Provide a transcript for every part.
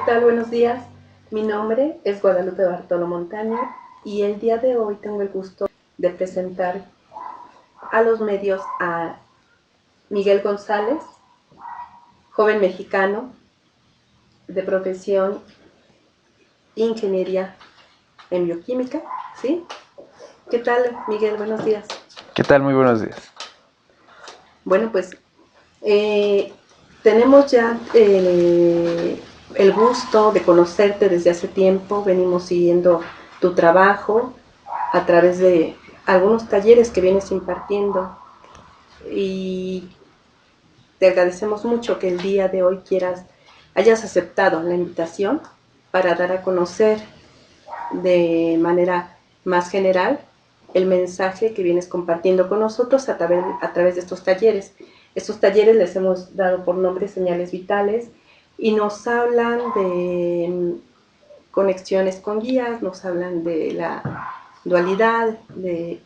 tal? Buenos días. Mi nombre es Guadalupe Bartolo Montaño y el día de hoy tengo el gusto de presentar a los medios a Miguel González, joven mexicano de profesión ingeniería en bioquímica, ¿sí? ¿Qué tal, Miguel? Buenos días. ¿Qué tal? Muy buenos días. Bueno, pues tenemos ya el gusto de conocerte desde hace tiempo. Venimos siguiendo tu trabajo a través de algunos talleres que vienes impartiendo y te agradecemos mucho que el día de hoy hayas aceptado la invitación para dar a conocer de manera más general el mensaje que vienes compartiendo con nosotros a través de estos talleres. Estos talleres les hemos dado por nombre Señales Vitales y nos hablan de conexiones con guías, nos hablan de la dualidad, de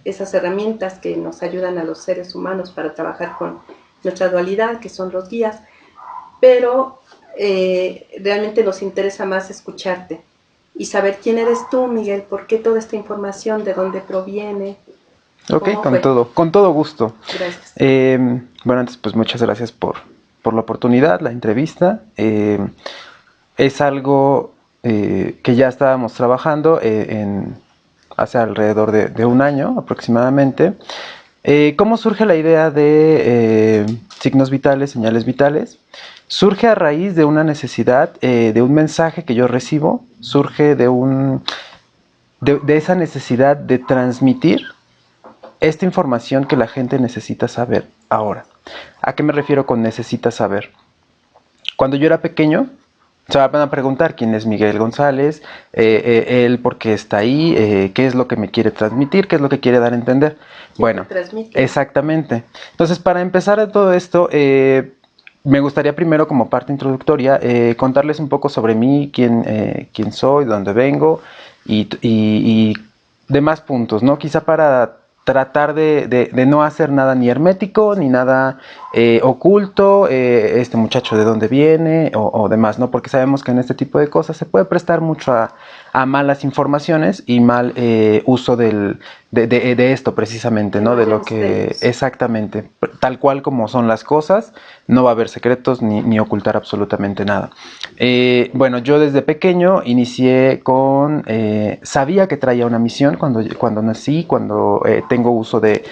esas herramientas que nos ayudan a los seres humanos para trabajar con nuestra dualidad, que son los guías, pero realmente nos interesa más escucharte y saber quién eres tú, Miguel, por qué toda esta información, de dónde proviene. Ok, ¿Cómo fue? con todo gusto. Gracias. Bueno, antes pues muchas gracias por la oportunidad, la entrevista. Es algo que ya estábamos trabajando hace alrededor de un año aproximadamente. ¿Cómo surge la idea de signos vitales, señales vitales? Surge a raíz de una necesidad, de un mensaje que yo recibo, surge de esa necesidad de transmitir esta información que la gente necesita saber ahora. ¿A qué me refiero con necesita saber? Cuando yo era pequeño, se van a preguntar quién es Miguel González, él por qué está ahí, qué es lo que me quiere transmitir, qué es lo que quiere dar a entender. Bueno, exactamente. Entonces, para empezar de todo esto, me gustaría primero, como parte introductoria, contarles un poco sobre mí, quién soy, de dónde vengo y demás puntos, ¿no? Quizá para tratar de no hacer nada ni hermético, ni nada oculto, este muchacho de dónde viene o demás, ¿no? Porque sabemos que en este tipo de cosas se puede prestar mucho a malas informaciones y mal uso de esto precisamente, ¿no? De lo que exactamente, tal cual como son las cosas, no va a haber secretos ni ocultar absolutamente nada. Bueno, yo desde pequeño inicié sabía que traía una misión cuando nací, cuando tengo uso de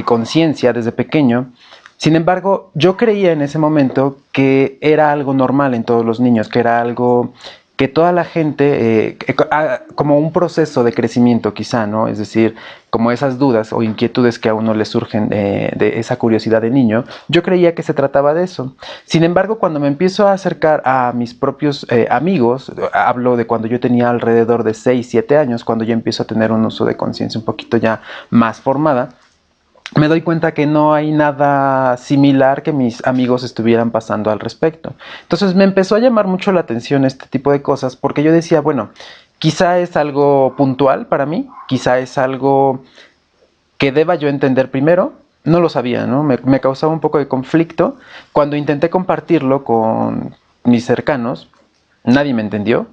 conciencia desde pequeño. Sin embargo, yo creía en ese momento que era algo normal en todos los niños, que era algo que toda la gente, como un proceso de crecimiento quizá, ¿no? Es decir, como esas dudas o inquietudes que a uno le surgen de esa curiosidad de niño, yo creía que se trataba de eso. Sin embargo, cuando me empiezo a acercar a mis propios amigos, hablo de cuando yo tenía alrededor de 6, 7 años, cuando yo empiezo a tener un uso de conciencia un poquito ya más formada, me doy cuenta que no hay nada similar que mis amigos estuvieran pasando al respecto. Entonces me empezó a llamar mucho la atención este tipo de cosas porque yo decía, bueno, quizá es algo puntual para mí, quizá es algo que deba yo entender primero. No lo sabía, ¿no? Me causaba un poco de conflicto. Cuando intenté compartirlo con mis cercanos, nadie me entendió.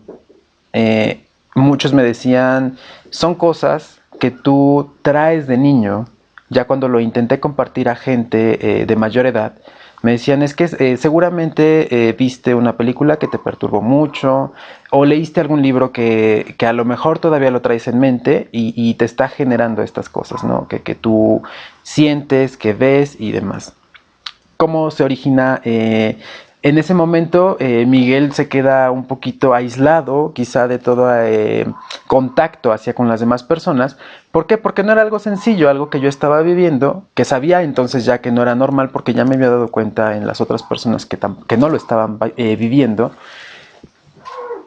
Muchos me decían, son cosas que tú traes de niño. Ya cuando lo intenté compartir a gente de mayor edad, me decían, es que seguramente viste una película que te perturbó mucho o leíste algún libro que a lo mejor todavía lo traes en mente y te está generando estas cosas, ¿no? Que tú sientes, que ves y demás. ¿Cómo se origina? En ese momento Miguel se queda un poquito aislado, quizá de todo contacto hacia con las demás personas. ¿Por qué? Porque no era algo sencillo, algo que yo estaba viviendo, que sabía entonces ya que no era normal, porque ya me había dado cuenta en las otras personas que no lo estaban viviendo.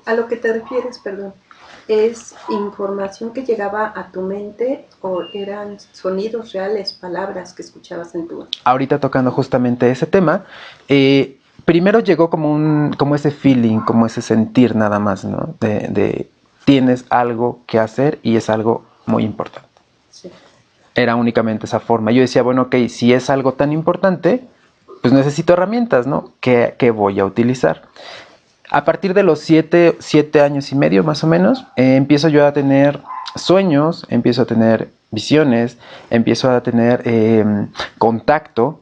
¿A lo que te refieres, perdón? ¿Es información que llegaba a tu mente o eran sonidos reales, palabras que escuchabas en tu... Ahorita tocando justamente ese tema, primero llegó como ese feeling, como ese sentir nada más, ¿no? De tienes algo que hacer y es algo muy importante. Sí. Era únicamente esa forma. Yo decía, bueno, ok, si es algo tan importante, pues necesito herramientas, ¿no? ¿Qué voy a utilizar? A partir de los 7 años y medio más o menos, empiezo yo a tener sueños, empiezo a tener visiones, empiezo a tener contacto.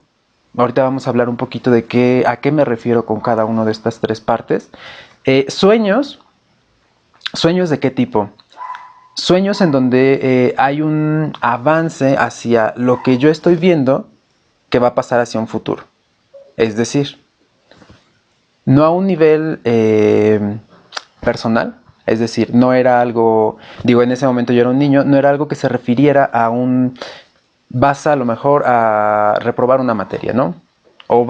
Ahorita vamos a hablar un poquito de a qué me refiero con cada una de estas tres partes. Sueños de qué tipo. Sueños en donde hay un avance hacia lo que yo estoy viendo que va a pasar hacia un futuro. Es decir, no a un nivel personal, es decir, no era algo, digo, en ese momento yo era un niño, no era algo que se refiriera a vas a lo mejor a reprobar una materia, ¿no? O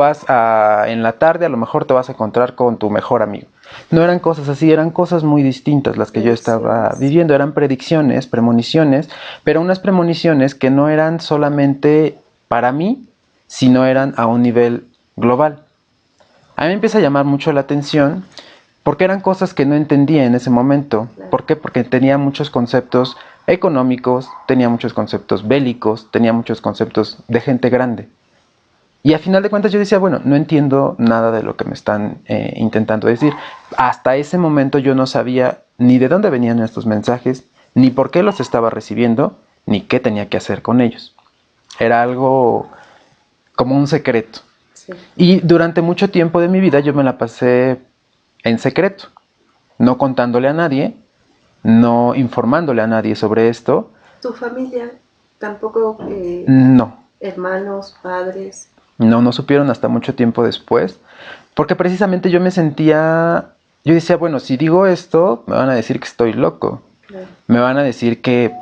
en la tarde a lo mejor te vas a encontrar con tu mejor amigo. No eran cosas así, eran cosas muy distintas las que yo estaba viviendo, eran predicciones, premoniciones, pero unas premoniciones que no eran solamente para mí, sino eran a un nivel global. A mí me empieza a llamar mucho la atención porque eran cosas que no entendía en ese momento. ¿Por qué? Porque tenía muchos conceptos económicos, tenía muchos conceptos bélicos, tenía muchos conceptos de gente grande. Y a final de cuentas yo decía, bueno, no entiendo nada de lo que me están intentando decir. Hasta ese momento yo no sabía ni de dónde venían estos mensajes, ni por qué los estaba recibiendo, ni qué tenía que hacer con ellos. Era algo como un secreto. Sí. Y durante mucho tiempo de mi vida yo me la pasé en secreto, no contándole a nadie, no informándole a nadie sobre esto. ¿Tu familia tampoco? No. ¿Hermanos, padres? No supieron hasta mucho tiempo después, porque precisamente yo yo decía, bueno, si digo esto, me van a decir que estoy loco, me van a decir que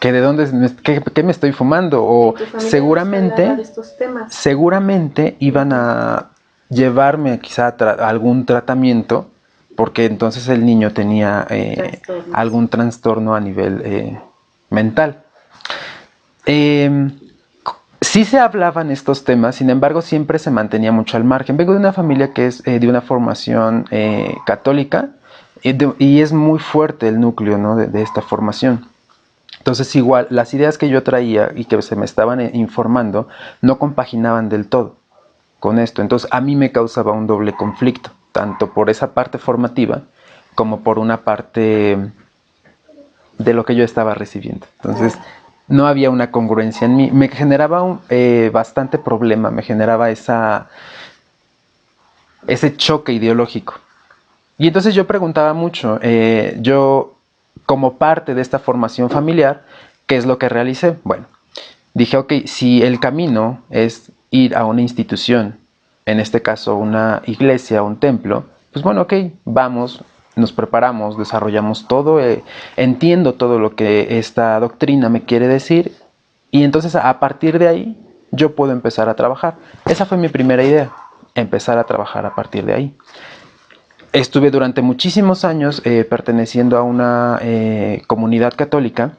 de dónde, que me estoy fumando, o seguramente iban a llevarme quizá a algún tratamiento, porque entonces el niño tenía algún trastorno a nivel mental. Sí se hablaban estos temas, sin embargo siempre se mantenía mucho al margen. Vengo de una familia que es de una formación católica y es muy fuerte el núcleo, ¿no? de esta formación. Entonces igual las ideas que yo traía y que se me estaban informando no compaginaban del todo con esto. Entonces a mí me causaba un doble conflicto, tanto por esa parte formativa como por una parte de lo que yo estaba recibiendo. Entonces no había una congruencia en mí. Me generaba bastante problema, me generaba ese choque ideológico. Y entonces yo preguntaba mucho, yo como parte de esta formación familiar, ¿qué es lo que realicé? Bueno, dije, ok, si el camino es ir a una institución, en este caso una iglesia, un templo, pues bueno, ok, vamos, nos preparamos, desarrollamos todo, entiendo todo lo que esta doctrina me quiere decir, y entonces a partir de ahí yo puedo empezar a trabajar. Esa fue mi primera idea, empezar a trabajar a partir de ahí. Estuve durante muchísimos años perteneciendo a una comunidad católica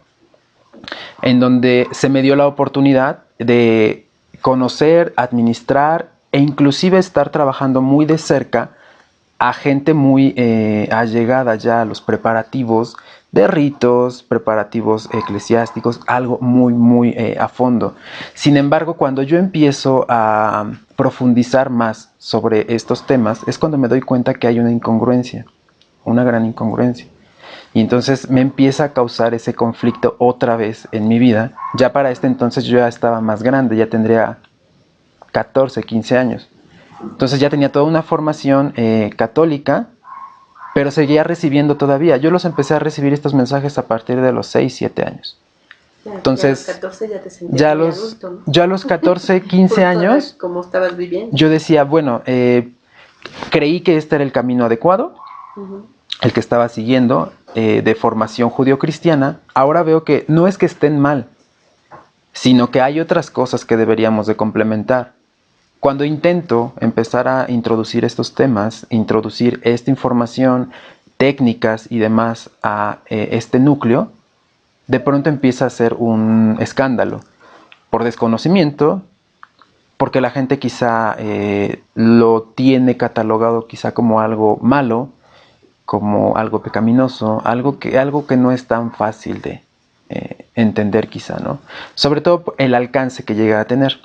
en donde se me dio la oportunidad de conocer, administrar e inclusive estar trabajando muy de cerca a gente muy allegada ya a los preparativos de ritos, preparativos eclesiásticos, algo muy a fondo. Sin embargo, cuando yo empiezo a profundizar más sobre estos temas, es cuando me doy cuenta que hay una incongruencia, una gran incongruencia. Y entonces me empieza a causar ese conflicto otra vez en mi vida. Ya para este entonces yo ya estaba más grande, ya tendría 14, 15 años. Entonces ya tenía toda una formación católica, pero seguía recibiendo todavía. Yo los empecé a recibir estos mensajes a partir de los 6, 7 años. Entonces, a los 14 ya te sentías adulto, ¿no? Yo a los 14, 15 años, ¿cómo estabas viviendo? Yo decía, bueno, creí que este era el camino adecuado, el que estaba siguiendo, de formación judio-cristiana. Ahora veo que no es que estén mal, sino que hay otras cosas que deberíamos de complementar. Cuando intento empezar a introducir estos temas, introducir esta información, técnicas y demás a este núcleo, de pronto empieza a ser un escándalo por desconocimiento, porque la gente quizá lo tiene catalogado quizá como algo malo, como algo pecaminoso, algo que no es tan fácil de entender quizá, ¿no? Sobre todo el alcance que llega a tener.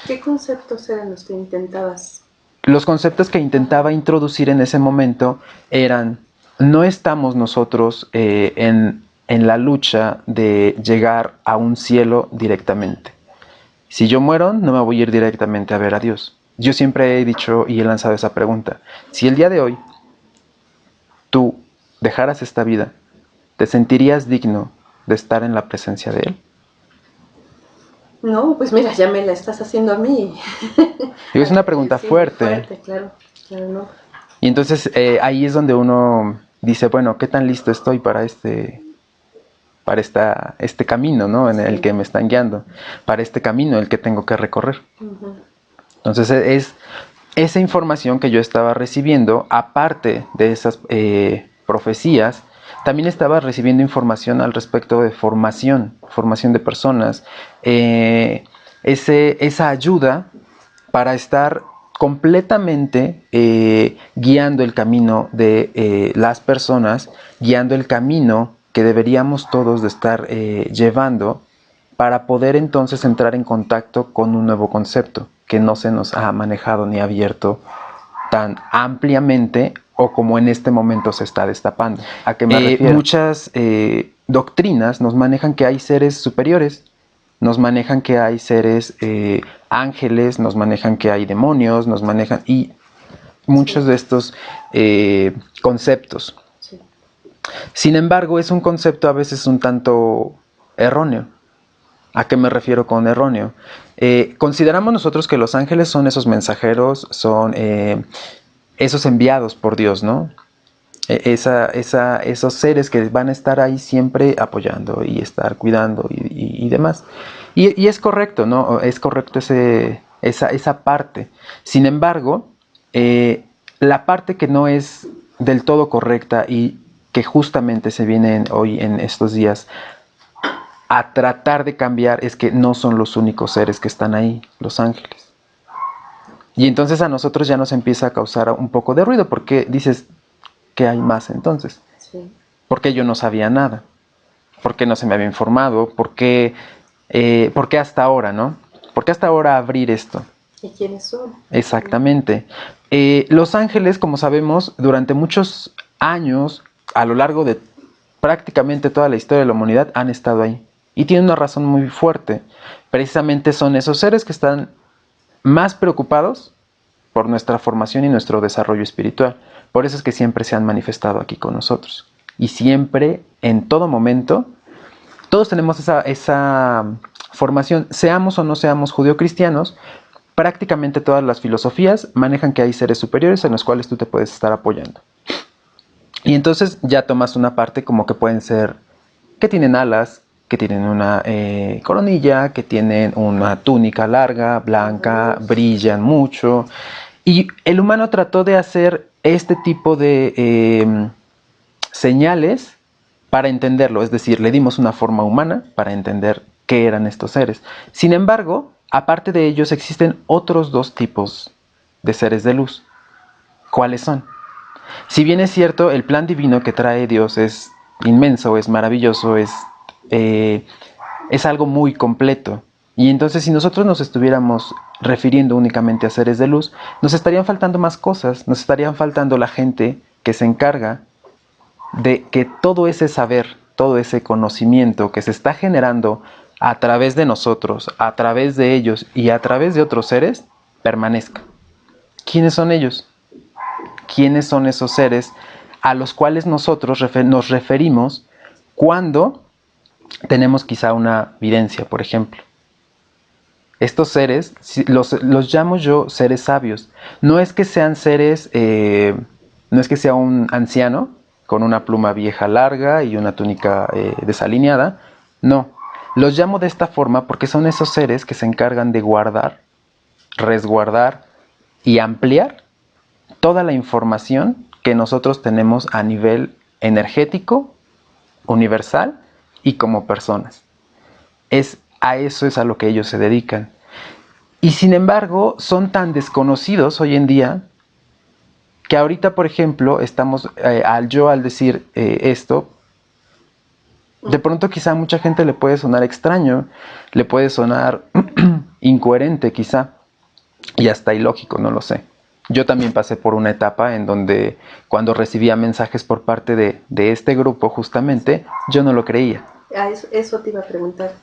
¿Qué conceptos eran los que intentabas los conceptos que intentaba introducir en ese momento eran, no estamos nosotros en la lucha de llegar a un cielo directamente. Si yo muero, no me voy a ir directamente a ver a Dios. Yo siempre he dicho y he lanzado esa pregunta. Si el día de hoy tú dejaras esta vida, ¿te sentirías digno de estar en la presencia de Él? No, pues mira, ya me la estás haciendo a mí. Es una pregunta Sí, fuerte. fuerte, claro, claro, no. Y entonces ahí es donde uno dice, bueno, ¿qué tan listo estoy para este camino, ¿no? En el Sí. que me están guiando, para este camino el que tengo que recorrer? Ujú. Entonces es esa información que yo estaba recibiendo, aparte de esas profecías, también estaba recibiendo información al respecto de formación de personas, esa ayuda para estar completamente guiando el camino de las personas, guiando el camino que deberíamos todos de estar llevando para poder entonces entrar en contacto con un nuevo concepto que no se nos ha manejado ni abierto tan ampliamente o como en este momento se está destapando. ¿A qué me refiero? Muchas doctrinas nos manejan que hay seres superiores, nos manejan que hay seres ángeles, nos manejan que hay demonios, nos manejan y muchos de estos conceptos. Sí. Sin embargo, es un concepto a veces un tanto erróneo. ¿A qué me refiero con erróneo? Consideramos nosotros que los ángeles son esos mensajeros, son esos enviados por Dios, ¿no? Esos seres que van a estar ahí siempre apoyando y estar cuidando y demás. Y es correcto, ¿no? Es correcto esa parte. Sin embargo, la parte que no es del todo correcta y que justamente se viene hoy en estos días a tratar de cambiar es que no son los únicos seres que están ahí, los ángeles. Y entonces a nosotros ya nos empieza a causar un poco de ruido porque dices, ¿qué hay más entonces? Sí. ¿Por qué yo no sabía nada? ¿Por qué no se me había informado? ¿Por qué hasta ahora, no? ¿Por qué hasta ahora abrir esto? ¿Y quiénes son? Exactamente. Los ángeles, como sabemos, durante muchos años, a lo largo de prácticamente toda la historia de la humanidad, han estado ahí. Y tienen una razón muy fuerte. Precisamente son esos seres que están más preocupados por nuestra formación y nuestro desarrollo espiritual. Por eso es que siempre se han manifestado aquí con nosotros. Y siempre, en todo momento, todos tenemos esa formación, seamos o no seamos judeocristianos, prácticamente todas las filosofías manejan que hay seres superiores en los cuales tú te puedes estar apoyando. Y entonces ya tomas una parte como que pueden ser que tienen alas, que tienen una coronilla, que tienen una túnica larga, blanca, brillan mucho. Y el humano trató de hacer este tipo de señales para entenderlo, es decir, le dimos una forma humana para entender qué eran estos seres. Sin embargo, aparte de ellos existen otros dos tipos de seres de luz. ¿Cuáles son? Si bien es cierto, el plan divino que trae Dios es inmenso, es maravilloso, es algo muy completo. Y entonces si nosotros nos estuviéramos refiriendo únicamente a seres de luz, nos estarían faltando más cosas, nos estarían faltando la gente que se encarga de que todo ese saber, todo ese conocimiento que se está generando a través de nosotros, a través de ellos y a través de otros seres, permanezca. ¿Quiénes son ellos? ¿Quiénes son esos seres a los cuales nosotros nos referimos cuando tenemos quizá una videncia, por ejemplo? Estos seres los llamo yo seres sabios. No es que sean seres, no es que sea un anciano con una pluma vieja larga y una túnica desalineada. No, los llamo de esta forma porque son esos seres que se encargan de guardar, resguardar y ampliar toda la información que nosotros tenemos a nivel energético, universal y como personas. A eso es a lo que ellos se dedican. Y sin embargo, son tan desconocidos hoy en día que ahorita, por ejemplo, estamos, al decir esto, de pronto quizá a mucha gente le puede sonar extraño, le puede sonar incoherente quizá, y hasta ilógico, no lo sé. Yo también pasé por una etapa en donde cuando recibía mensajes por parte de este grupo justamente, yo no lo creía. Eso te iba a preguntar.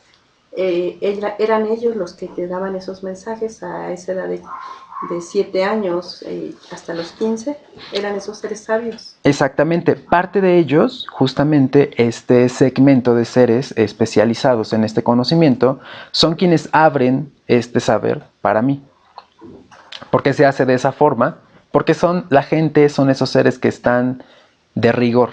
¿Eran ellos los que te daban esos mensajes a esa edad de 7 años hasta los 15? ¿Eran esos seres sabios? Exactamente, parte de ellos, justamente este segmento de seres especializados en este conocimiento, son quienes abren este saber para mí. ¿Por qué se hace de esa forma? Porque la gente, son esos seres que están de rigor.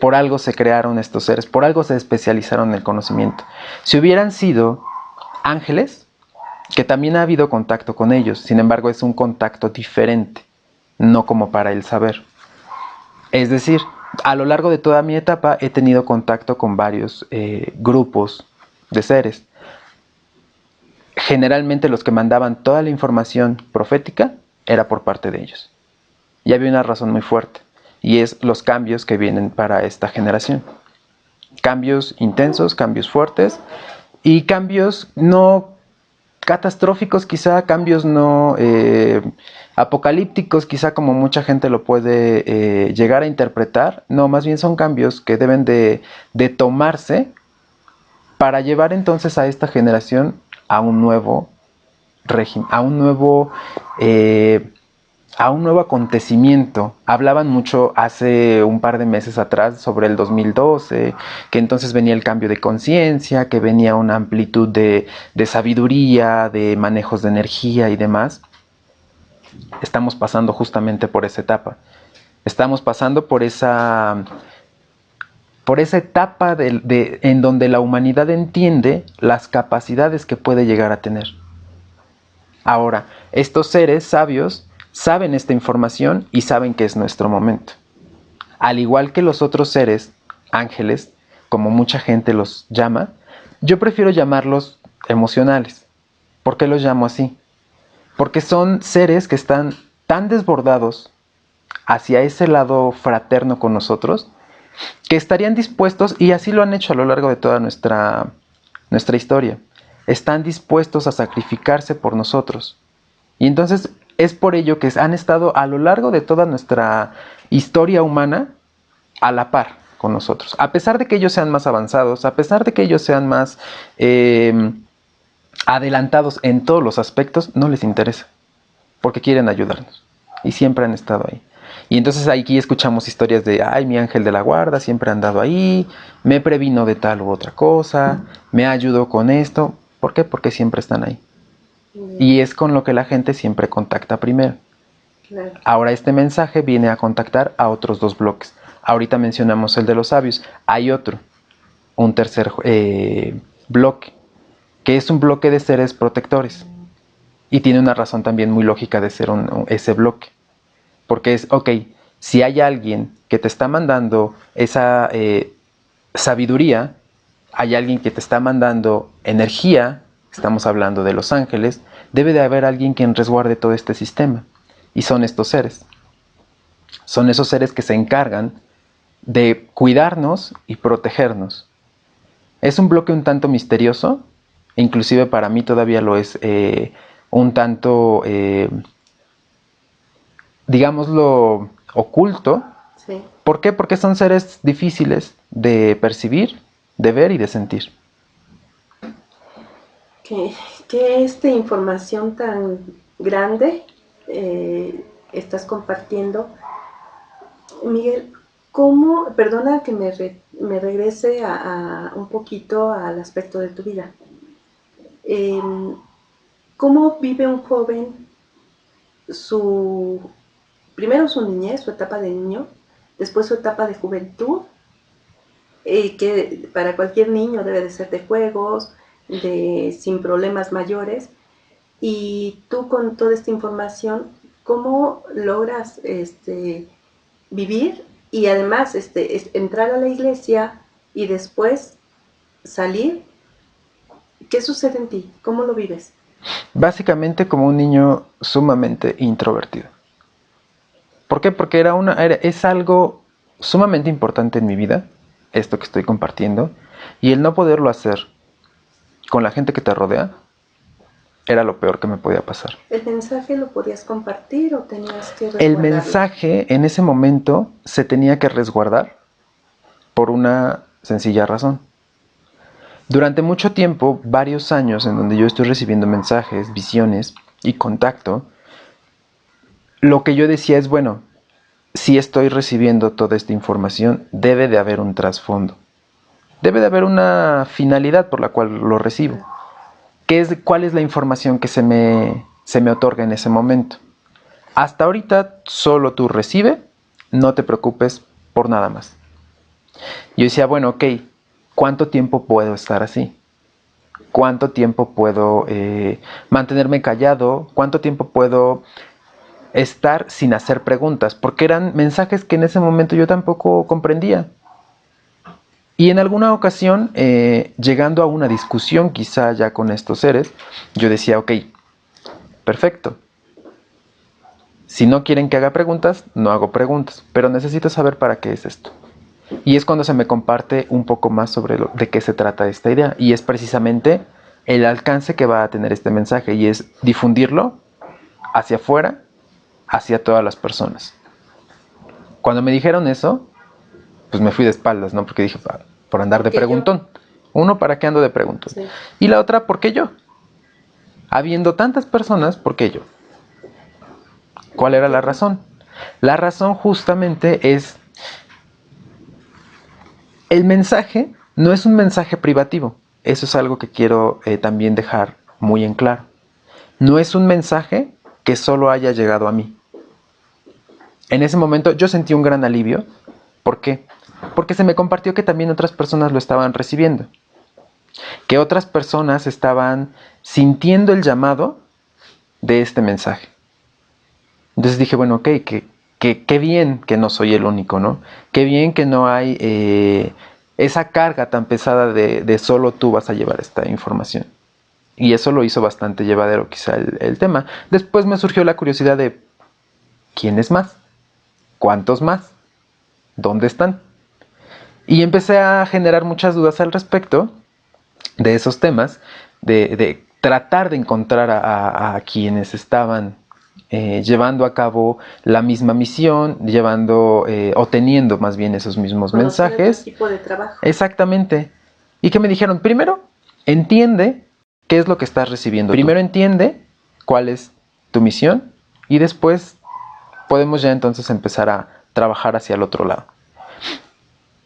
Por algo se crearon estos seres, por algo se especializaron en el conocimiento. Si hubieran sido ángeles, que también ha habido contacto con ellos, sin embargo es un contacto diferente, no como para el saber. Es decir, a lo largo de toda mi etapa he tenido contacto con varios grupos de seres. Generalmente los que mandaban toda la información profética era por parte de ellos. Y había una razón muy fuerte, y es los cambios que vienen para esta generación. Cambios intensos, cambios fuertes, y cambios no catastróficos, quizá cambios no apocalípticos, quizá como mucha gente lo puede llegar a interpretar. No, más bien son cambios que deben de tomarse para llevar entonces a esta generación a un nuevo régimen, a un nuevo acontecimiento. Hablaban mucho hace un par de meses atrás sobre el 2012, que entonces venía el cambio de conciencia, que venía una amplitud de sabiduría, de manejos de energía y demás. Estamos pasando justamente por esa etapa. Estamos pasando por esa etapa en donde la humanidad entiende las capacidades que puede llegar a tener. Ahora, estos seres sabios saben esta información y saben que es nuestro momento. Al igual que los otros seres, ángeles, como mucha gente los llama, yo prefiero llamarlos emocionales. ¿Por qué los llamo así? Porque son seres que están tan desbordados hacia ese lado fraterno con nosotros, que estarían dispuestos, y así lo han hecho a lo largo de toda nuestra historia, están dispuestos a sacrificarse por nosotros. Y entonces es por ello que han estado a lo largo de toda nuestra historia humana a la par con nosotros. A pesar de que ellos sean más avanzados, a pesar de que ellos sean más adelantados en todos los aspectos, no les interesa, porque quieren ayudarnos. Y siempre han estado ahí. Y entonces aquí escuchamos historias de, ay, mi ángel de la guarda siempre ha andado ahí, me previno de tal u otra cosa, me ayudó con esto. ¿Por qué? Porque siempre están ahí. Y es con lo que la gente siempre contacta primero. Claro. Ahora este mensaje viene a contactar a otros dos bloques. Ahorita mencionamos el de los sabios. Hay otro, un tercer bloque, que es un bloque de seres protectores. Y tiene una razón también muy lógica de ser ese bloque. Porque es, ok, si hay alguien que te está mandando esa sabiduría, hay alguien que te está mandando energía, estamos hablando de los ángeles, debe de haber alguien quien resguarde todo este sistema. Y son estos seres. Son esos seres que se encargan de cuidarnos y protegernos. Es un bloque un tanto misterioso, inclusive para mí todavía lo es un tanto, digámoslo, oculto. Sí. ¿Por qué? Porque son seres difíciles de percibir, de ver y de sentir. Que esta información tan grande estás compartiendo, Miguel, ¿cómo, perdona que me regrese un poquito al aspecto de tu vida? ¿Cómo vive un joven primero su niñez, su etapa de niño, después su etapa de juventud, que para cualquier niño debe de ser de juegos, sin problemas mayores, y tú con toda esta información, ¿cómo logras vivir y además entrar a la iglesia y después salir? ¿Qué sucede en ti? ¿Cómo lo vives? Básicamente como un niño sumamente introvertido. ¿Por qué? Porque es algo sumamente importante en mi vida, esto que estoy compartiendo, y el no poderlo hacer con la gente que te rodea, era lo peor que me podía pasar. ¿El mensaje lo podías compartir o tenías que resguardarlo? El mensaje en ese momento se tenía que resguardar por una sencilla razón. Durante mucho tiempo, varios años en donde yo estoy recibiendo mensajes, visiones y contacto, lo que yo decía es, bueno, si estoy recibiendo toda esta información, debe de haber un trasfondo. Debe de haber una finalidad por la cual lo recibo. ¿Cuál es la información que se me otorga en ese momento? Hasta ahorita solo tú recibe, no te preocupes por nada más. Yo decía, bueno, ok, ¿cuánto tiempo puedo estar así? ¿Cuánto tiempo puedo mantenerme callado? ¿Cuánto tiempo puedo estar sin hacer preguntas? Porque eran mensajes que en ese momento yo tampoco comprendía. Y en alguna ocasión, llegando a una discusión quizá ya con estos seres, yo decía, ok, perfecto. Si no quieren que haga preguntas, no hago preguntas, pero necesito saber para qué es esto. Y es cuando se me comparte un poco más sobre de qué se trata esta idea. Y es precisamente el alcance que va a tener este mensaje, y es difundirlo hacia afuera, hacia todas las personas. Cuando me dijeron eso, pues me fui de espaldas, ¿no? Porque dije, por andar de preguntón. Uno, ¿para qué ando de preguntón? Sí. Y la otra, ¿por qué yo? Habiendo tantas personas, ¿por qué yo? ¿Cuál era la razón? La razón justamente es, el mensaje no es un mensaje privativo. Eso es algo que quiero también dejar muy en claro. No es un mensaje que solo haya llegado a mí. En ese momento yo sentí un gran alivio. ¿Por qué? Porque se me compartió que también otras personas lo estaban recibiendo. Que otras personas estaban sintiendo el llamado de este mensaje. Entonces dije, bueno, ok, qué bien que no soy el único, ¿no? Qué bien que no hay esa carga tan pesada de solo tú vas a llevar esta información. Y eso lo hizo bastante llevadero quizá el tema. Después me surgió la curiosidad de, ¿quiénes más? ¿Cuántos más? ¿Dónde están? Y empecé a generar muchas dudas al respecto de esos temas, de tratar de encontrar a quienes estaban llevando a cabo la misma misión, llevando o teniendo más bien esos mismos mensajes. Tipo de trabajo. Exactamente. Y que me dijeron, primero, entiende qué es lo que estás recibiendo. Primero entiende cuál es tu misión y después podemos ya entonces empezar a trabajar hacia el otro lado.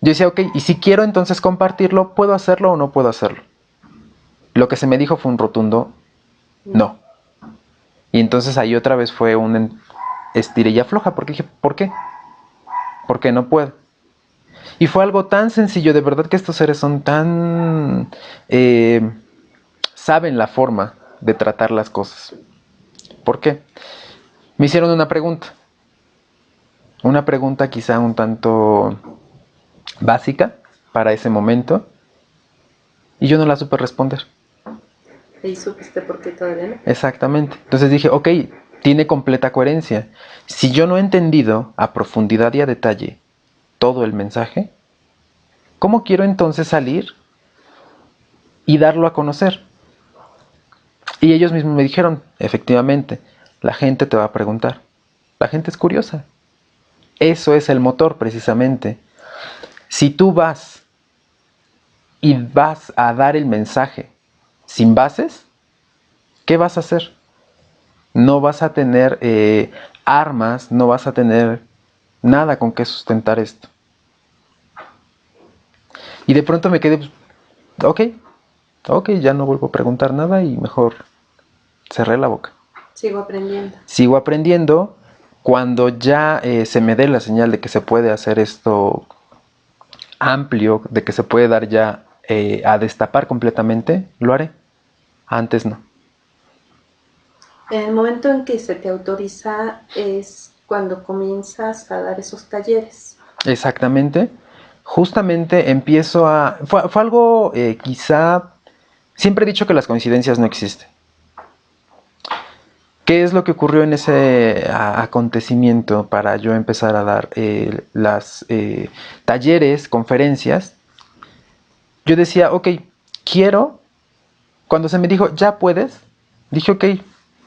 Yo decía, ok, y si quiero entonces compartirlo, ¿puedo hacerlo o no puedo hacerlo? Lo que se me dijo fue un rotundo no. Y entonces ahí otra vez fue un estire y afloja, porque dije, ¿por qué? ¿Por qué no puedo? Y fue algo tan sencillo, de verdad que estos seres son tan... saben la forma de tratar las cosas. ¿Por qué? Me hicieron una pregunta quizá un tanto básica para ese momento, y yo no la supe responder. ¿Y supiste por qué todavía no? Exactamente. Entonces dije, ok, tiene completa coherencia. Si yo no he entendido a profundidad y a detalle todo el mensaje, ¿cómo quiero entonces salir y darlo a conocer? Y ellos mismos me dijeron, efectivamente, la gente te va a preguntar. La gente es curiosa. Eso es el motor, precisamente. Si tú vas y vas a dar el mensaje sin bases, ¿qué vas a hacer? No vas a tener armas, no vas a tener nada con que sustentar esto. Y de pronto me quedé, ok, ya no vuelvo a preguntar nada y mejor cerré la boca. Sigo aprendiendo. Cuando ya se me dé la señal de que se puede hacer esto amplio, de que se puede dar ya a destapar completamente, lo haré. Antes no. En el momento en que se te autoriza es cuando comienzas a dar esos talleres. Exactamente. Justamente empiezo a... Fue algo quizá... Siempre he dicho que las coincidencias no existen. ¿Qué es lo que ocurrió en ese acontecimiento para yo empezar a dar talleres, conferencias? Yo decía, ok, quiero... Cuando se me dijo, ya puedes, Dije, ok,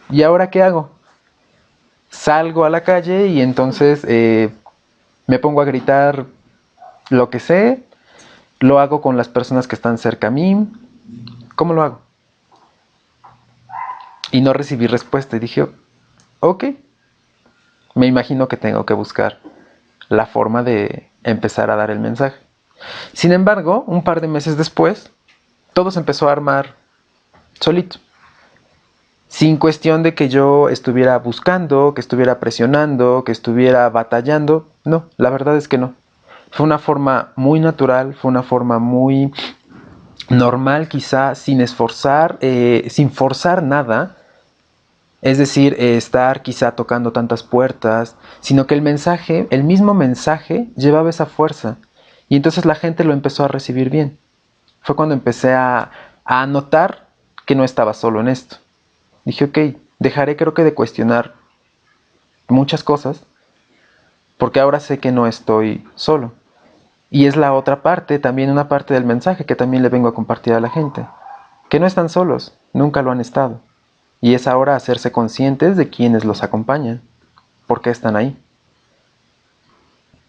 ¿y ahora qué hago? Salgo a la calle y entonces me pongo a gritar lo que sé, lo hago con las personas que están cerca a mí. ¿Cómo lo hago? Y no recibí respuesta y dije, ok, me imagino que tengo que buscar la forma de empezar a dar el mensaje. Sin embargo, un par de meses después, todo se empezó a armar solito. Sin cuestión de que yo estuviera buscando, que estuviera presionando, que estuviera batallando. No, la verdad es que no. Fue una forma muy natural, fue una forma muy normal quizá, sin esforzar, sin forzar nada. Es decir, estar quizá tocando tantas puertas, sino que el mensaje, el mismo mensaje, llevaba esa fuerza. Y entonces la gente lo empezó a recibir bien. Fue cuando empecé a notar que no estaba solo en esto. Dije, ok, dejaré creo que de cuestionar muchas cosas, porque ahora sé que no estoy solo. Y es la otra parte, también una parte del mensaje que también le vengo a compartir a la gente. Que no están solos, nunca lo han estado. Y es ahora hacerse conscientes de quienes los acompañan, por qué están ahí.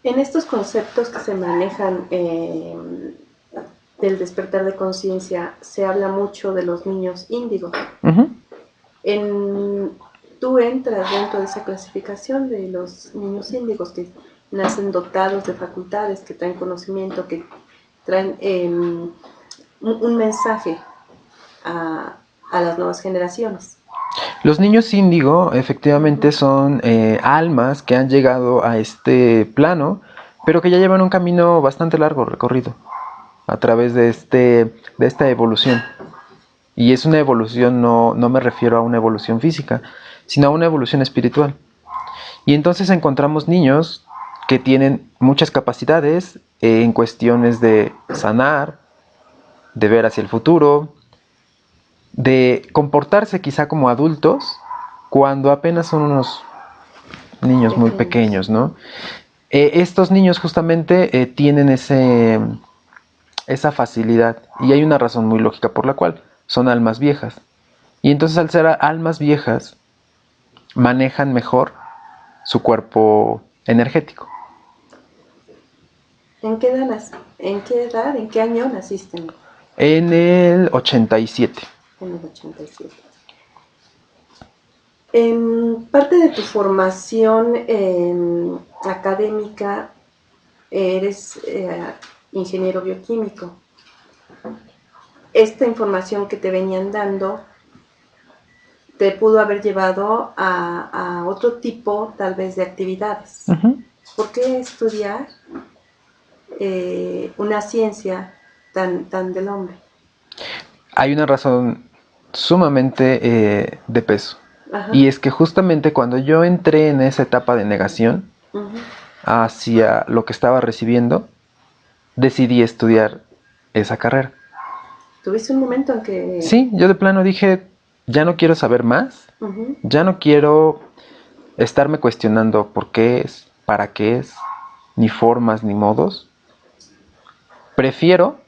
En estos conceptos que se manejan del despertar de conciencia, se habla mucho de los niños índigo. Tú entras dentro de esa clasificación de los niños índigos que nacen dotados de facultades, que traen conocimiento, que traen un mensaje a las nuevas generaciones. Los niños índigo efectivamente son almas que han llegado a este plano, pero que ya llevan un camino bastante largo recorrido a través de esta evolución. Y es una evolución, no me refiero a una evolución física, sino a una evolución espiritual. Y entonces encontramos niños que tienen muchas capacidades en cuestiones de sanar, de ver hacia el futuro, de comportarse quizá como adultos cuando apenas son unos niños muy pequeños, ¿no? Estos niños justamente tienen esa facilidad y hay una razón muy lógica por la cual son almas viejas. Y entonces al ser almas viejas manejan mejor su cuerpo energético. ¿En qué edad, en qué año naciste? En el 87. En el 87. En parte de tu formación académica, eres ingeniero bioquímico. Esta información que te venían dando te pudo haber llevado a otro tipo, tal vez, de actividades. ¿Por qué estudiar una ciencia tan del hombre? Hay una razón sumamente de peso. Ajá. Y es que justamente cuando yo entré en esa etapa de negación hacia lo que estaba recibiendo, decidí estudiar esa carrera. ¿Tuviste un momento en que...? Sí, yo de plano dije, ya no quiero saber más, ya no quiero estarme cuestionando por qué es, para qué es, ni formas, ni modos. Prefiero...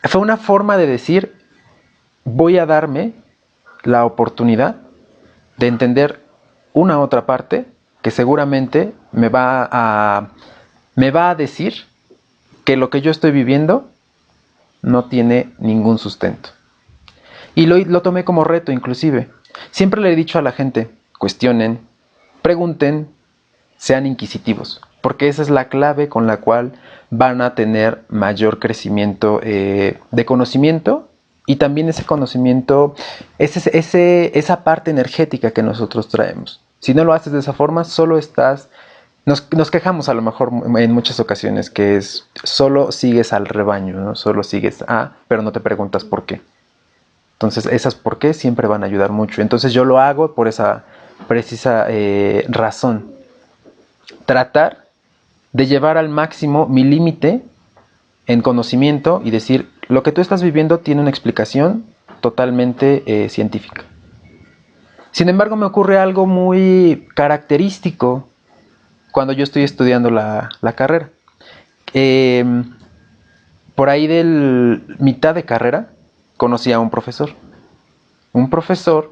Fue una forma de decir, voy a darme la oportunidad de entender una otra parte que seguramente me va a decir que lo que yo estoy viviendo no tiene ningún sustento. Y lo tomé como reto inclusive. Siempre le he dicho a la gente, cuestionen, pregunten, sean inquisitivos, porque esa es la clave con la cual van a tener mayor crecimiento de conocimiento y también ese conocimiento, esa parte energética que nosotros traemos. Si no lo haces de esa forma, solo estás... Nos quejamos a lo mejor en muchas ocasiones que es solo sigues al rebaño, ¿no? Solo sigues pero no te preguntas por qué. Entonces esas por qué siempre van a ayudar mucho. Entonces yo lo hago por esa precisa razón. Tratar de llevar al máximo mi límite en conocimiento y decir, lo que tú estás viviendo tiene una explicación totalmente científica. Sin embargo, me ocurre algo muy característico cuando yo estoy estudiando la carrera. Por ahí del mitad de carrera, conocí a un profesor. un profesor,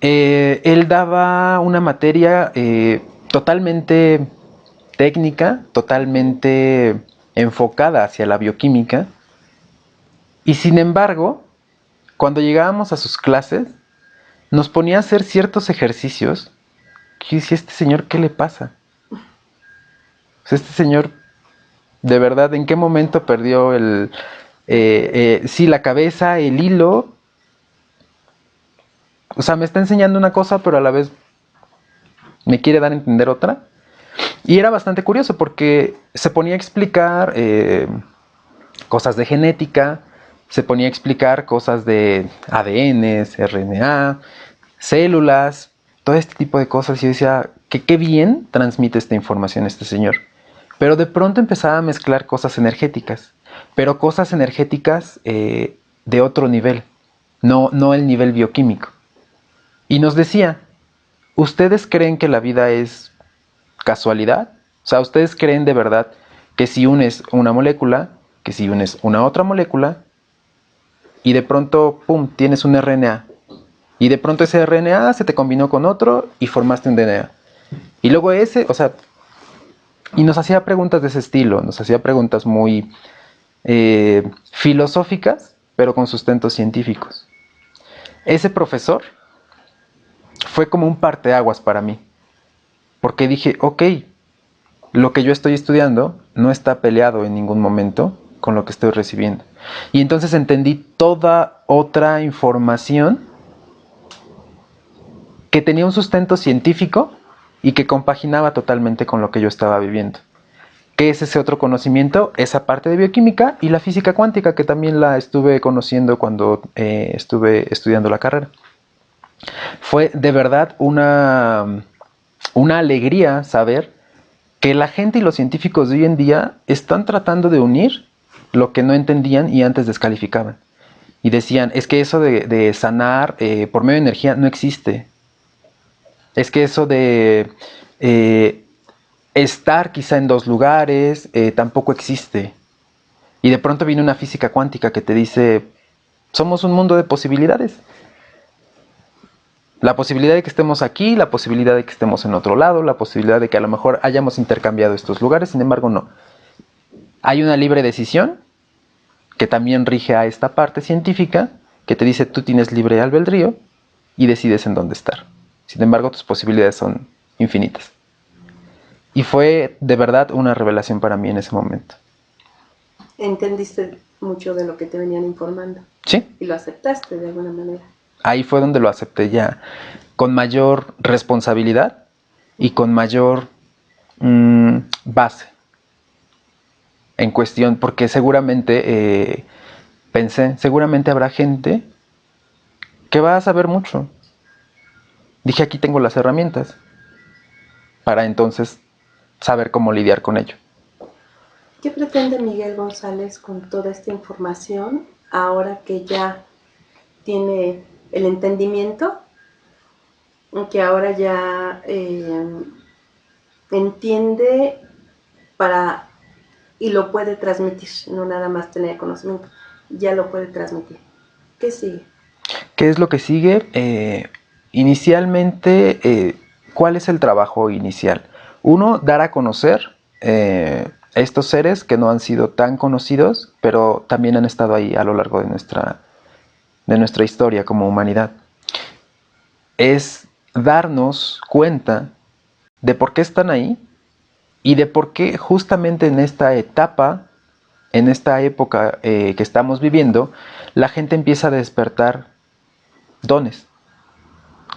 él daba una materia totalmente técnica, totalmente enfocada hacia la bioquímica, y sin embargo, cuando llegábamos a sus clases, nos ponía a hacer ciertos ejercicios que yo decía, este señor, ¿qué le pasa? O sea, este señor, de verdad, ¿en qué momento perdió sí, la cabeza, el hilo? O sea, me está enseñando una cosa, pero a la vez me quiere dar a entender otra. Y era bastante curioso porque se ponía a explicar cosas de genética, se ponía a explicar cosas de ADN, RNA, células, todo este tipo de cosas. Y yo decía, que qué bien transmite esta información este señor. Pero de pronto empezaba a mezclar cosas energéticas, pero cosas energéticas de otro nivel, no el nivel bioquímico. Y nos decía, ¿ustedes creen que la vida es casualidad? O sea, ¿ustedes creen de verdad que si unes una molécula, que si unes una otra molécula, y de pronto, pum, tienes un RNA, y de pronto ese RNA se te combinó con otro y formaste un DNA? Y luego ese, o sea, y nos hacía preguntas de ese estilo, nos hacía preguntas muy filosóficas, pero con sustentos científicos. Ese profesor fue como un parteaguas para mí, porque dije, ok, lo que yo estoy estudiando no está peleado en ningún momento con lo que estoy recibiendo. Y entonces entendí toda otra información que tenía un sustento científico y que compaginaba totalmente con lo que yo estaba viviendo. ¿Qué es ese otro conocimiento? Esa parte de bioquímica y la física cuántica, que también la estuve conociendo cuando estuve estudiando la carrera. Fue de verdad una alegría saber que la gente y los científicos de hoy en día están tratando de unir lo que no entendían y antes descalificaban. Y decían, es que eso de sanar por medio de energía no existe. Es que eso de estar quizá en dos lugares tampoco existe. Y de pronto viene una física cuántica que te dice, somos un mundo de posibilidades. La posibilidad de que estemos aquí, la posibilidad de que estemos en otro lado, la posibilidad de que a lo mejor hayamos intercambiado estos lugares, sin embargo no. Hay una libre decisión que también rige a esta parte científica que te dice tú tienes libre albedrío y decides en dónde estar. Sin embargo, tus posibilidades son infinitas. Y fue de verdad una revelación para mí en ese momento. ¿Entendiste mucho de lo que te venían informando? Sí. Y lo aceptaste de alguna manera. Ahí fue donde lo acepté ya con mayor responsabilidad y con mayor base en cuestión, porque seguramente pensé, seguramente habrá gente que va a saber mucho. Dije, aquí tengo las herramientas para entonces saber cómo lidiar con ello. ¿Qué pretende Miguel González con toda esta información ahora que ya tiene el entendimiento, que ahora ya entiende y lo puede transmitir, no nada más tener conocimiento, ya lo puede transmitir? ¿Qué sigue? ¿Qué es lo que sigue? Inicialmente, ¿cuál es el trabajo inicial? Uno, dar a conocer estos seres que no han sido tan conocidos, pero también han estado ahí a lo largo de nuestra historia como humanidad. Es darnos cuenta de por qué están ahí y de por qué justamente en esta etapa, en esta época que estamos viviendo, la gente empieza a despertar dones.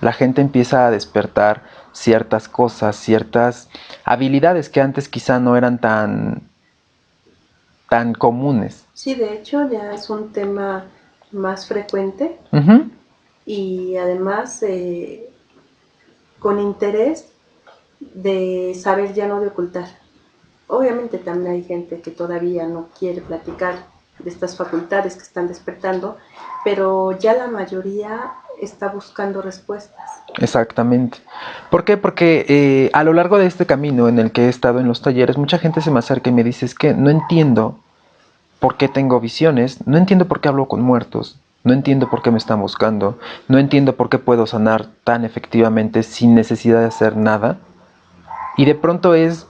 La gente empieza a despertar ciertas cosas, ciertas habilidades que antes quizá no eran tan comunes. Sí, de hecho ya es un tema más frecuente y además con interés de saber, ya no de ocultar. Obviamente también hay gente que todavía no quiere platicar de estas facultades que están despertando, pero ya la mayoría está buscando respuestas. Exactamente. ¿Por qué? Porque a lo largo de este camino en el que he estado en los talleres, mucha gente se me acerca y me dice, es que no entiendo por qué tengo visiones, no entiendo por qué hablo con muertos, no entiendo por qué me están buscando, no entiendo por qué puedo sanar tan efectivamente sin necesidad de hacer nada. Y de pronto es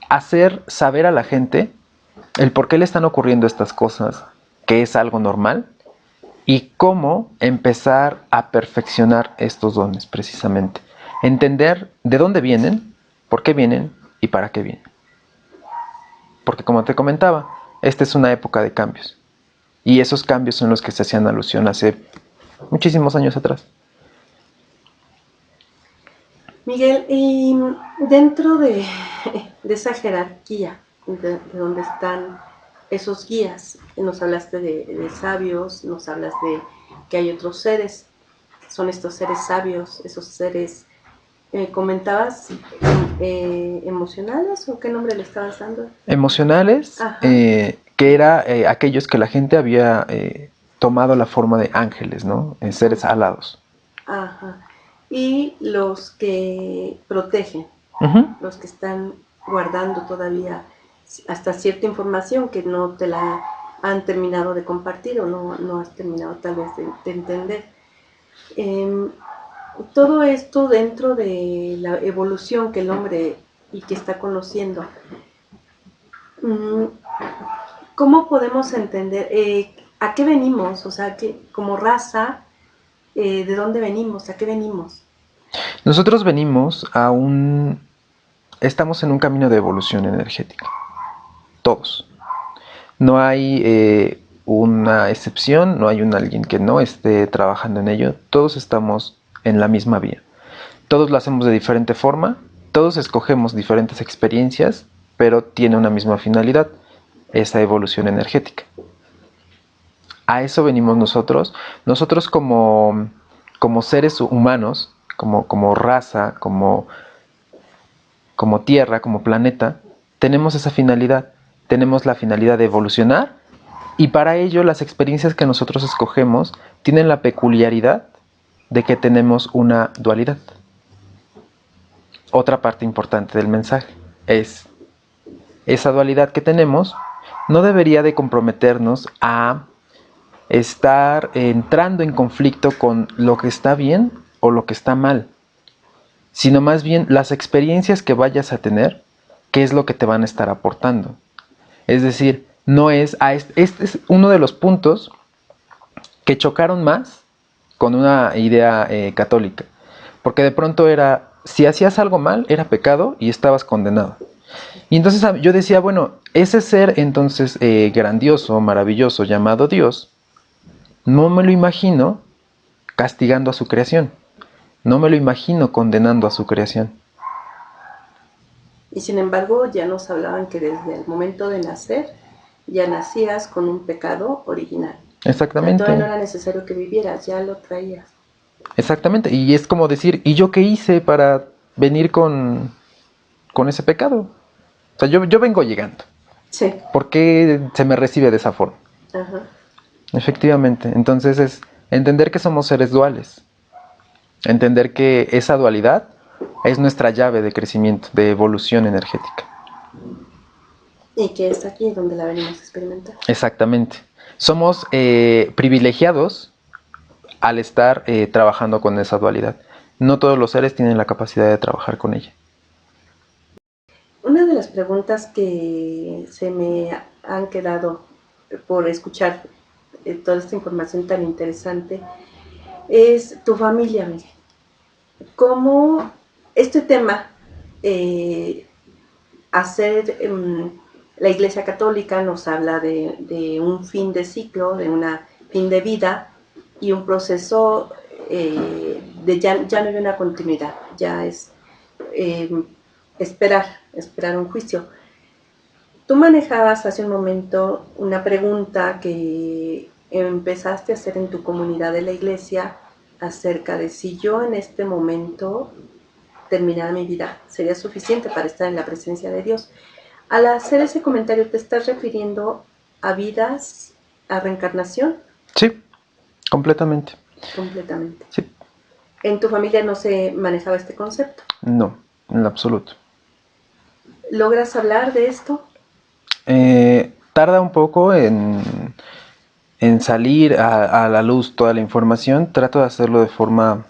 hacer saber a la gente el por qué le están ocurriendo estas cosas, que es algo normal, y cómo empezar a perfeccionar estos dones precisamente. Entender de dónde vienen, por qué vienen y para qué vienen. Porque como te comentaba, esta es una época de cambios. Y esos cambios son los que se hacían alusión hace muchísimos años atrás. Miguel, y dentro de esa jerarquía, de donde están esos guías, nos hablaste de sabios, nos hablas de que hay otros seres, son estos seres sabios, esos seres, comentabas, emocionales, o qué nombre le estabas dando? Emocionales, que era aquellos que la gente había tomado la forma de ángeles, ¿no? Seres alados. Ajá. Y los que protegen, los que están guardando todavía hasta cierta información que no te la han terminado de compartir o no has terminado tal vez de entender. Todo esto dentro de la evolución que el hombre y que está conociendo. ¿Cómo podemos entender a qué venimos? O sea, que como raza, ¿de dónde venimos? ¿A qué venimos? Nosotros venimos a estamos en un camino de evolución energética. Todos. No hay una excepción, no hay alguien que no esté trabajando en ello. Todos estamos en la misma vía. Todos lo hacemos de diferente forma, todos escogemos diferentes experiencias, pero tiene una misma finalidad, esa evolución energética. A eso venimos nosotros. Nosotros como seres humanos, como raza, como Tierra, como planeta, tenemos esa finalidad. Tenemos la finalidad de evolucionar, y para ello las experiencias que nosotros escogemos tienen la peculiaridad de que tenemos una dualidad. Otra parte importante del mensaje es esa dualidad que tenemos no debería de comprometernos a estar entrando en conflicto con lo que está bien o lo que está mal, sino más bien las experiencias que vayas a tener, qué es lo que te van a estar aportando. Es decir, no es este es uno de los puntos que chocaron más con una idea católica, porque de pronto era, si hacías algo mal, era pecado y estabas condenado. Y entonces yo decía, bueno, ese ser entonces grandioso, maravilloso, llamado Dios, no me lo imagino castigando a su creación, no me lo imagino condenando a su creación. Y sin embargo, ya nos hablaban que desde el momento de nacer, ya nacías con un pecado original. Exactamente. O sea, todavía no era necesario que vivieras, ya lo traías. Exactamente, y es como decir, ¿y yo qué hice para venir con ese pecado? O sea, yo vengo llegando. Sí. ¿Por qué se me recibe de esa forma? Ajá. Efectivamente, entonces es entender que somos seres duales. Entender que esa dualidad es nuestra llave de crecimiento, de evolución energética. Y que es aquí donde la venimos a experimentar. Exactamente. Somos privilegiados al estar trabajando con esa dualidad. No todos los seres tienen la capacidad de trabajar con ella. Una de las preguntas que se me han quedado por escuchar toda esta información tan interesante es tu familia, Miguel. ¿Cómo este tema, hacer la Iglesia Católica nos habla de un fin de ciclo, de un fin de vida y un proceso de ya no hay una continuidad, ya es esperar un juicio. Tú manejabas hace un momento una pregunta que empezaste a hacer en tu comunidad de la iglesia acerca de si yo en este momento terminara mi vida, ¿sería suficiente para estar en la presencia de Dios? Al hacer ese comentario, ¿te estás refiriendo a vidas, a reencarnación? Sí, completamente. Completamente. Sí. ¿En tu familia no se manejaba este concepto? No, en lo absoluto. ¿Logras hablar de esto? Tarda un poco en en salir a la luz toda la información, trato de hacerlo de forma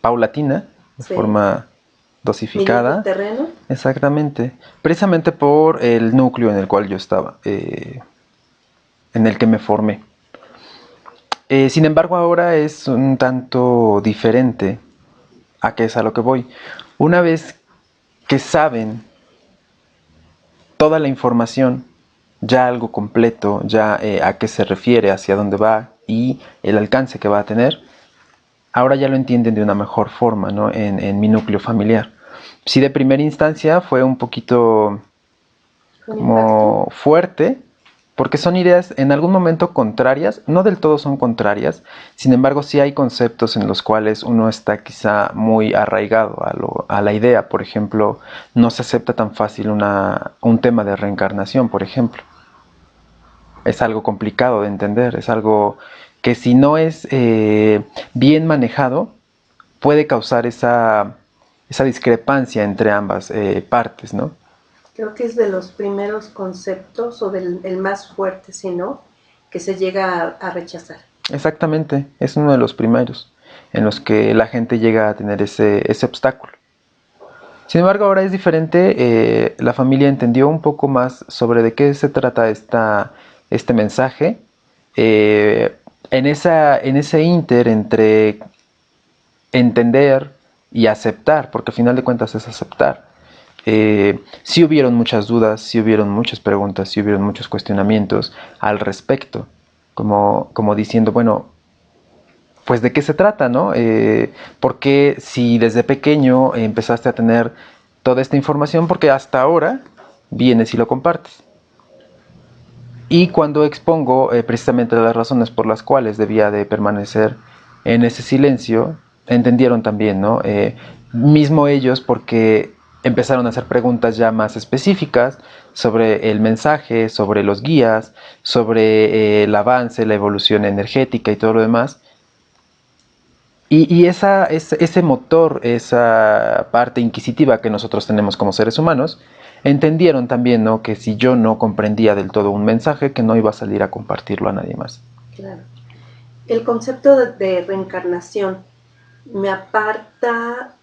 paulatina, de Sí. forma dosificada. ¿Minuto terreno? Exactamente. Precisamente por el núcleo en el cual yo estaba, en el que me formé. Sin embargo, ahora es un tanto diferente a qué es a lo que voy. Una vez que saben toda la información, ya algo completo, ya a qué se refiere, hacia dónde va y el alcance que va a tener, ahora ya lo entienden de una mejor forma, ¿no? En mi núcleo familiar. Sí, de primera instancia fue un poquito ¿Un impacto? como fuerte, porque son ideas en algún momento contrarias, no del todo son contrarias, sin embargo sí hay conceptos en los cuales uno está quizá muy arraigado a la idea. Por ejemplo, no se acepta tan fácil un tema de reencarnación, por ejemplo. Es algo complicado de entender, es algo que si no es bien manejado, puede causar esa discrepancia entre ambas partes, ¿no? Creo que es de los primeros conceptos o el más fuerte, si no, que se llega a rechazar. Exactamente, es uno de los primeros en los que la gente llega a tener ese obstáculo. Sin embargo, ahora es diferente, la familia entendió un poco más sobre de qué se trata este mensaje. Eh, en ese inter entre entender y aceptar, porque al final de cuentas es aceptar. Sí hubieron muchas dudas, sí hubieron muchas preguntas, sí hubieron muchos cuestionamientos al respecto, como diciendo, bueno, pues de qué se trata, ¿no? Porque si desde pequeño empezaste a tener toda esta información, porque hasta ahora vienes y lo compartes. Y cuando expongo precisamente las razones por las cuales debía de permanecer en ese silencio, entendieron también, ¿no? Mismo ellos, porque empezaron a hacer preguntas ya más específicas sobre el mensaje, sobre los guías, sobre el avance, la evolución energética y todo lo demás. Y ese motor, esa parte inquisitiva que nosotros tenemos como seres humanos, entendieron también, ¿no?, que si yo no comprendía del todo un mensaje, que no iba a salir a compartirlo a nadie más. Claro. El concepto de reencarnación me aparta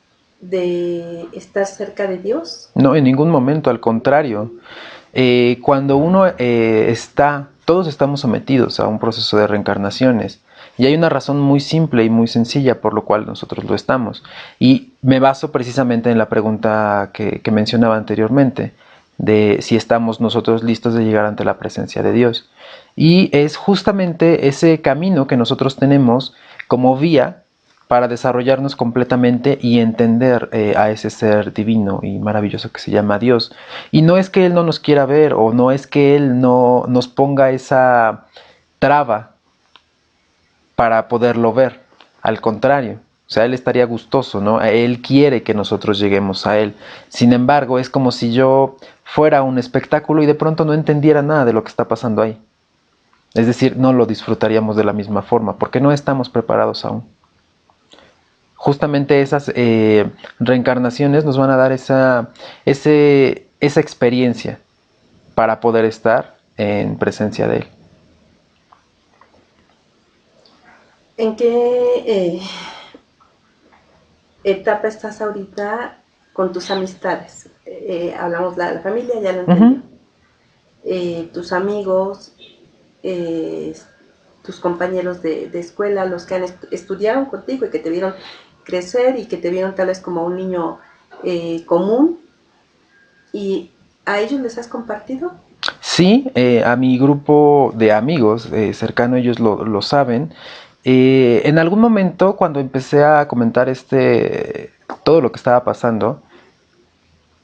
de estar cerca de Dios. No, en ningún momento, al contrario. Cuando uno todos estamos sometidos a un proceso de reencarnaciones. Y hay una razón muy simple y muy sencilla por lo cual nosotros lo estamos. Y me baso precisamente en la pregunta que mencionaba anteriormente, de si estamos nosotros listos de llegar ante la presencia de Dios. Y es justamente ese camino que nosotros tenemos como vía para desarrollarnos completamente y entender a ese ser divino y maravilloso que se llama Dios. Y no es que Él no nos quiera ver, o no es que Él no nos ponga esa traba para poderlo ver. Al contrario, o sea, Él estaría gustoso, ¿no? Él quiere que nosotros lleguemos a Él. Sin embargo, es como si yo fuera a un espectáculo y de pronto no entendiera nada de lo que está pasando ahí. Es decir, no lo disfrutaríamos de la misma forma, porque no estamos preparados aún. Justamente esas reencarnaciones nos van a dar esa experiencia para poder estar en presencia de Él. ¿En qué etapa estás ahorita con tus amistades? Hablamos de la familia, ya lo entendí. Tus amigos, tus compañeros de escuela, los que estudiaron contigo y que te vieron crecer y que te vieron tal vez como un niño común, ¿y a ellos les has compartido? Sí, a mi grupo de amigos cercano, ellos lo saben. En algún momento, cuando empecé a comentar todo lo que estaba pasando,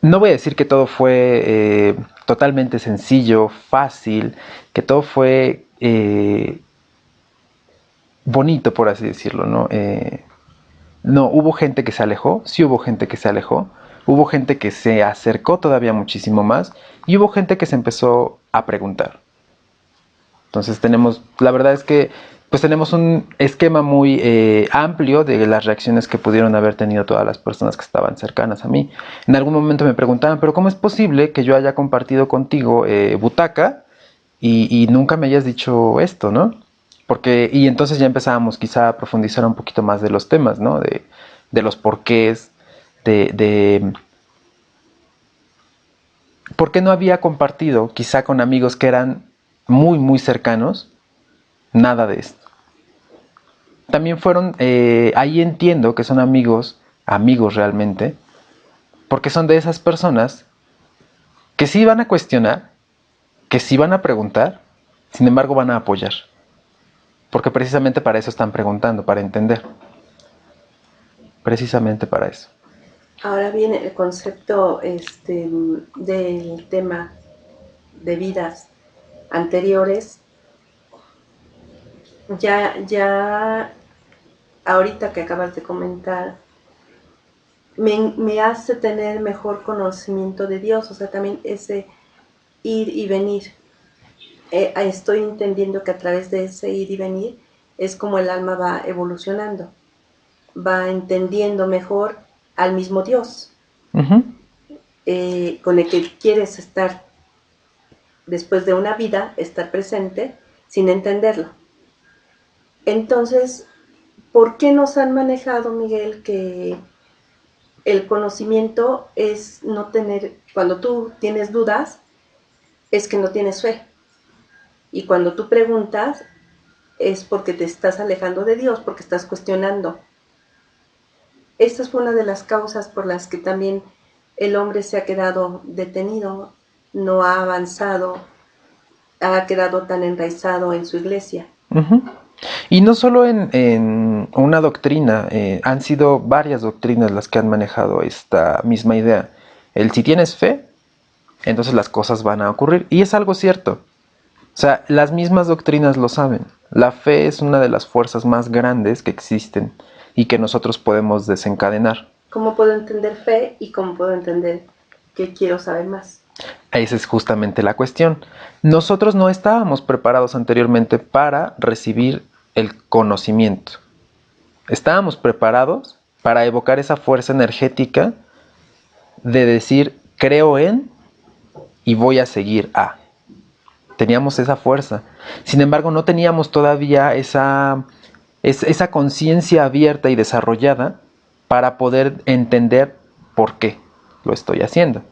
no voy a decir que todo fue totalmente sencillo, fácil, que todo fue bonito, por así decirlo, ¿no? No, hubo gente que se alejó, sí hubo gente que se alejó, hubo gente que se acercó todavía muchísimo más y hubo gente que se empezó a preguntar. Entonces la verdad es que pues tenemos un esquema muy amplio de las reacciones que pudieron haber tenido todas las personas que estaban cercanas a mí. En algún momento me preguntaban, pero ¿cómo es posible que yo haya compartido contigo butaca y nunca me hayas dicho esto, ¿no? Porque, y entonces ya empezábamos quizá a profundizar un poquito más de los temas, ¿no? De los porqués, de por qué no había compartido quizá con amigos que eran muy, muy cercanos, nada de esto. También fueron, ahí entiendo que son amigos, amigos realmente, porque son de esas personas que sí van a cuestionar, que sí van a preguntar, sin embargo van a apoyar. Porque precisamente para eso están preguntando, para entender. Precisamente para eso. Ahora viene el concepto del tema de vidas anteriores. Ya, ahorita que acabas de comentar, me hace tener mejor conocimiento de Dios, o sea, también ese ir y venir. Estoy entendiendo que a través de ese ir y venir es como el alma va evolucionando, va entendiendo mejor al mismo Dios, Uh-huh. con el que quieres estar después de una vida, estar presente sin entenderlo. Entonces, ¿por qué nos han manejado, Miguel, que el conocimiento es no tener, cuando tú tienes dudas, es que no tienes fe? Y cuando tú preguntas, es porque te estás alejando de Dios, porque estás cuestionando. Esta fue una de las causas por las que también el hombre se ha quedado detenido, no ha avanzado, ha quedado tan enraizado en su iglesia. Uh-huh. Y no solo en una doctrina, han sido varias doctrinas las que han manejado esta misma idea. El si tienes fe, entonces las cosas van a ocurrir. Y es algo cierto. O sea, las mismas doctrinas lo saben. La fe es una de las fuerzas más grandes que existen y que nosotros podemos desencadenar. ¿Cómo puedo entender fe y cómo puedo entender que quiero saber más? Esa es justamente la cuestión. Nosotros no estábamos preparados anteriormente para recibir el conocimiento. Estábamos preparados para evocar esa fuerza energética de decir, creo en y voy a seguir a. Teníamos esa fuerza. Sin embargo, no teníamos todavía esa conciencia abierta y desarrollada para poder entender por qué lo estoy haciendo.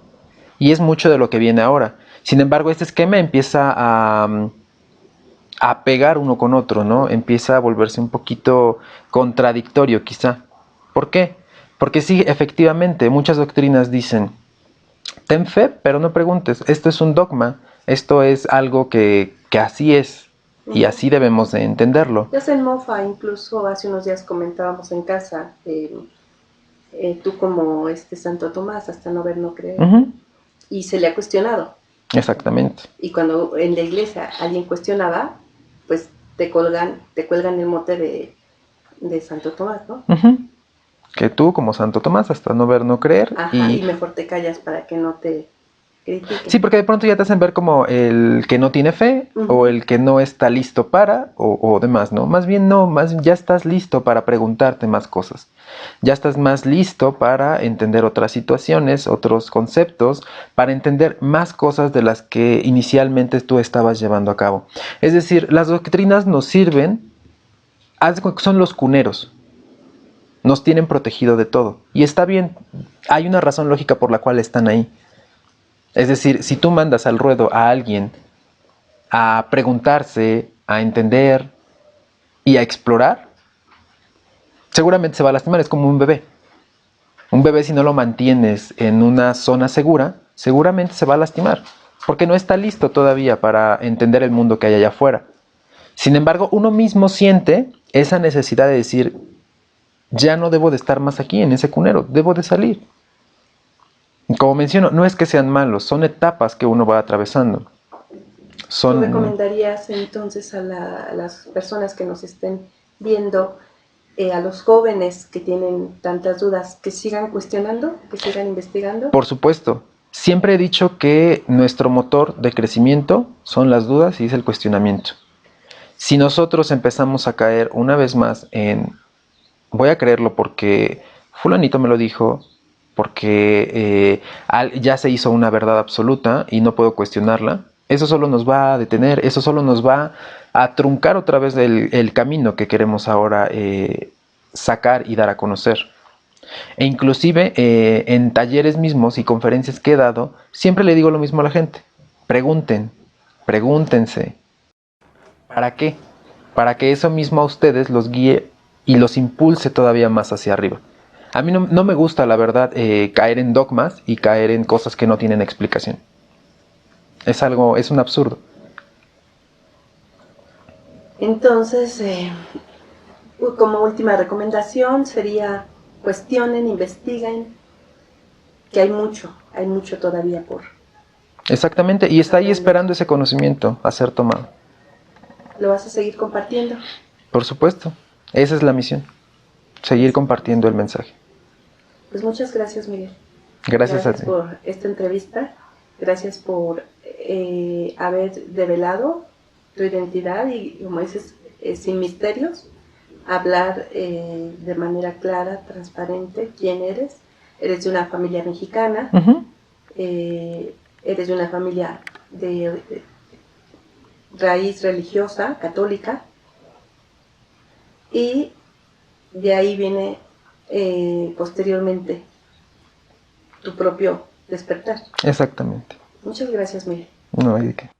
Y es mucho de lo que viene ahora. Sin embargo, este esquema empieza a pegar uno con otro, ¿no? Empieza a volverse un poquito contradictorio, quizá. ¿Por qué? Porque sí, efectivamente, muchas doctrinas dicen, ten fe, pero no preguntes. Esto es un dogma, esto es algo que así es, y así debemos de entenderlo. Ya se mofa, incluso hace unos días comentábamos en casa, tú como Santo Tomás, hasta no ver, no creer. Uh-huh. Y se le ha cuestionado. Exactamente. Y cuando en la iglesia alguien cuestionaba, pues te cuelgan el mote de Santo Tomás, ¿no? Uh-huh. Que tú, como Santo Tomás, hasta no ver, no creer. Ajá, y mejor te callas para que no te critiquen. Sí, porque de pronto ya te hacen ver como el que no tiene fe, uh-huh, o el que no está listo para, o demás, ¿no? Más bien no, ya estás listo para preguntarte más cosas. Ya estás más listo para entender otras situaciones, otros conceptos, para entender más cosas de las que inicialmente tú estabas llevando a cabo. Es decir, las doctrinas nos sirven, son los cuneros. Nos tienen protegido de todo. Y está bien, hay una razón lógica por la cual están ahí. Es decir, si tú mandas al ruedo a alguien a preguntarse, a entender y a explorar, seguramente se va a lastimar. Es como un bebé. Un bebé, si no lo mantienes en una zona segura, seguramente se va a lastimar, porque no está listo todavía para entender el mundo que hay allá afuera. Sin embargo, uno mismo siente esa necesidad de decir, ya no debo de estar más aquí en ese cunero, debo de salir. Como menciono, no es que sean malos, son etapas que uno va atravesando. ¿Tú recomendarías entonces a las personas que nos estén viendo, a los jóvenes que tienen tantas dudas, que sigan cuestionando, que sigan investigando? Por supuesto. Siempre he dicho que nuestro motor de crecimiento son las dudas y es el cuestionamiento. Si nosotros empezamos a caer una vez más en voy a creerlo porque fulanito me lo dijo, porque ya se hizo una verdad absoluta y no puedo cuestionarla, Eso solo nos va a detener, eso solo nos va a truncar otra vez el camino que queremos ahora sacar y dar a conocer. E inclusive en talleres mismos y conferencias que he dado, siempre le digo lo mismo a la gente. Pregunten, pregúntense. ¿Para qué? Para que eso mismo a ustedes los guíe y los impulse todavía más hacia arriba. A mí no me gusta, la verdad, caer en dogmas y caer en cosas que no tienen explicación. Es un absurdo. Entonces, como última recomendación sería cuestionen, investiguen, que hay mucho todavía por... Exactamente, y está ahí esperando ese conocimiento a ser tomado. ¿Lo vas a seguir compartiendo? Por supuesto, esa es la misión, seguir compartiendo el mensaje. Pues muchas gracias, Miguel. Gracias a ti. Gracias por esta entrevista, gracias por haber develado tu identidad y, como dices, sin misterios, hablar de manera clara, transparente, quién eres. Eres de una familia mexicana, eres de una familia de raíz religiosa, católica, y de ahí viene posteriormente tu propio despertar. Exactamente. Muchas gracias, Miguel. No hay de qué.